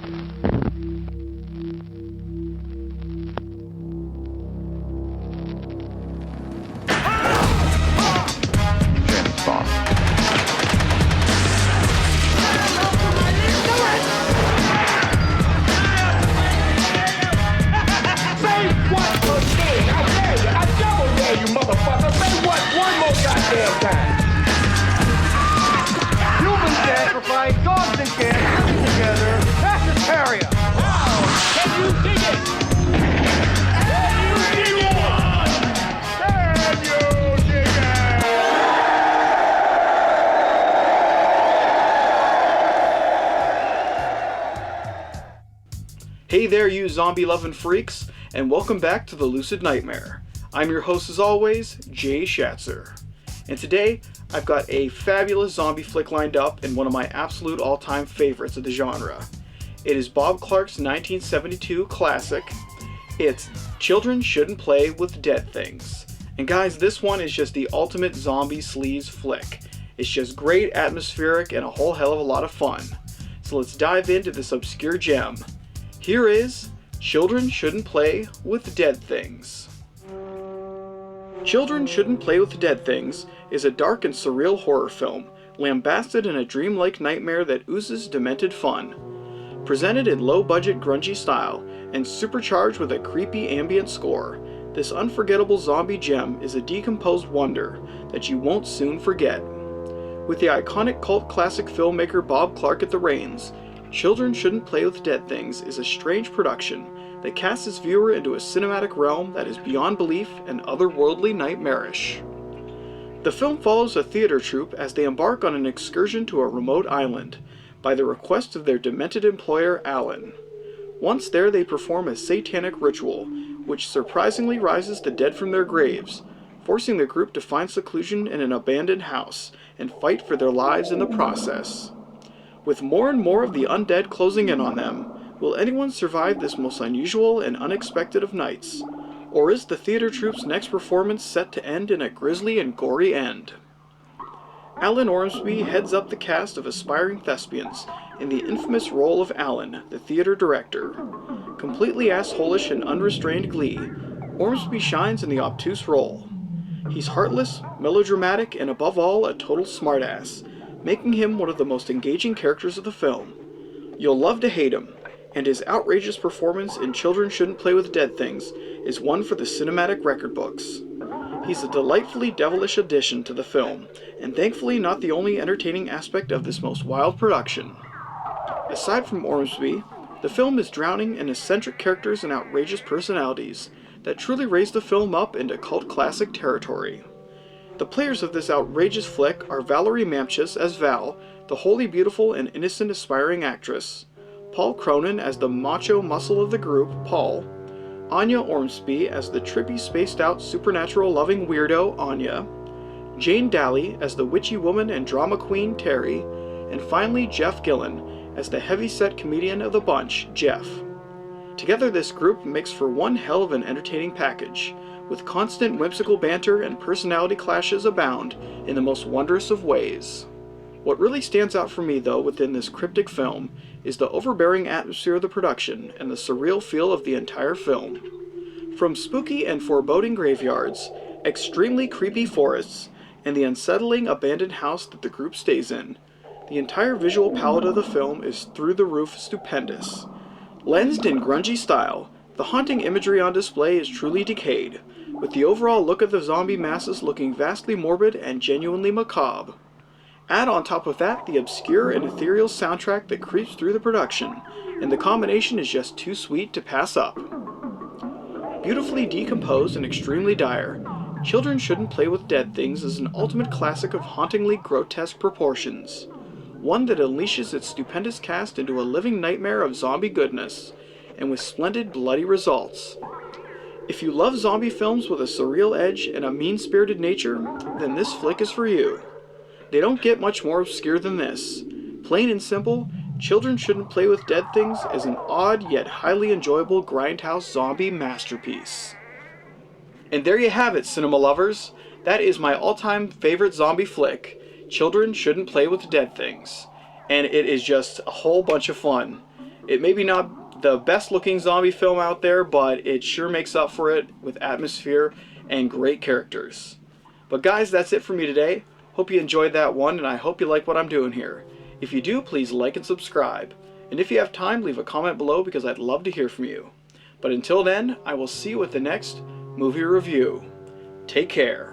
James Bond. Say what again? I dare you. I double dare you, motherfucker. Say what one more goddamn time. Humans sacrifice, dogs and cats living together. That's hysteria. Wow. Can you dig it? Can you dig it? Can you dig it? Hey there, you zombie-loving freaks, and welcome back to the Lucid Nightmare. I'm your host as always, Jay Schatzer. And today, I've got a fabulous zombie flick lined up and one of my absolute all-time favorites of the genre. It is Bob Clark's 1972 classic. It's Children Shouldn't Play with Dead Things. And guys, this one is just the ultimate zombie sleaze flick. It's just great, atmospheric, and a whole hell of a lot of fun. So let's dive into this obscure gem. Here is Children Shouldn't Play with Dead Things. Children Shouldn't Play with Dead Things is a dark and surreal horror film, lambasted in a dreamlike nightmare that oozes demented fun. Presented in low-budget grungy style and supercharged with a creepy ambient score, this unforgettable zombie gem is a decomposed wonder that you won't soon forget. With the iconic cult classic filmmaker Bob Clark at the reins, Children Shouldn't Play with Dead Things is a strange production that casts its viewer into a cinematic realm that is beyond belief and otherworldly nightmarish. The film follows a theater troupe as they embark on an excursion to a remote island, by the request of their demented employer Alan. Once there, they perform a satanic ritual, which surprisingly rises the dead from their graves, forcing the group to find seclusion in an abandoned house and fight for their lives in the process. With more and more of the undead closing in on them, will anyone survive this most unusual and unexpected of nights? Or is the theater troupe's next performance set to end in a grisly and gory end? Alan Ormsby heads up the cast of aspiring thespians in the infamous role of Alan, the theater director. Completely assholish and unrestrained glee, Ormsby shines in the obtuse role. He's heartless, melodramatic, and above all, a total smartass, making him one of the most engaging characters of the film. You'll love to hate him, and his outrageous performance in Children Shouldn't Play with Dead Things is one for the cinematic record books. He's a delightfully devilish addition to the film, and thankfully not the only entertaining aspect of this most wild production. Aside from Ormsby, the film is drowning in eccentric characters and outrageous personalities that truly raise the film up into cult classic territory. The players of this outrageous flick are Valerie Mamchis as Val, the wholly beautiful and innocent aspiring actress, Paul Cronin as the macho muscle of the group, Paul, Anya Ormsby as the trippy spaced-out supernatural-loving weirdo, Anya, Jane Daly as the witchy woman and drama queen, Terry, and finally Jeff Gillen as the heavy-set comedian of the bunch, Jeff. Together this group makes for one hell of an entertaining package, with constant whimsical banter and personality clashes abound in the most wondrous of ways. What really stands out for me, though, within this cryptic film is the overbearing atmosphere of the production and the surreal feel of the entire film. From spooky and foreboding graveyards, extremely creepy forests, and the unsettling abandoned house that the group stays in, the entire visual palette of the film is through the roof stupendous. Lensed in grungy style, the haunting imagery on display is truly decayed, with the overall look of the zombie masses looking vastly morbid and genuinely macabre. Add on top of that the obscure and ethereal soundtrack that creeps through the production, and the combination is just too sweet to pass up. Beautifully decomposed and extremely dire, Children Shouldn't Play with Dead Things is an ultimate classic of hauntingly grotesque proportions, one that unleashes its stupendous cast into a living nightmare of zombie goodness, and with splendid bloody results. If you love zombie films with a surreal edge and a mean-spirited nature, then this flick is for you. They don't get much more obscure than this. Plain and simple, Children Shouldn't Play with Dead Things is an odd yet highly enjoyable grindhouse zombie masterpiece. And there you have it, cinema lovers. That is my all-time favorite zombie flick, Children Shouldn't Play with Dead Things. And it is just a whole bunch of fun. It may be not the best looking zombie film out there, but it sure makes up for it with atmosphere and great characters. But guys, that's it for me today. Hope you enjoyed that one, and I hope you like what I'm doing here. If you do, please like and subscribe. And if you have time, leave a comment below because I'd love to hear from you. But until then, I will see you with the next movie review. Take care.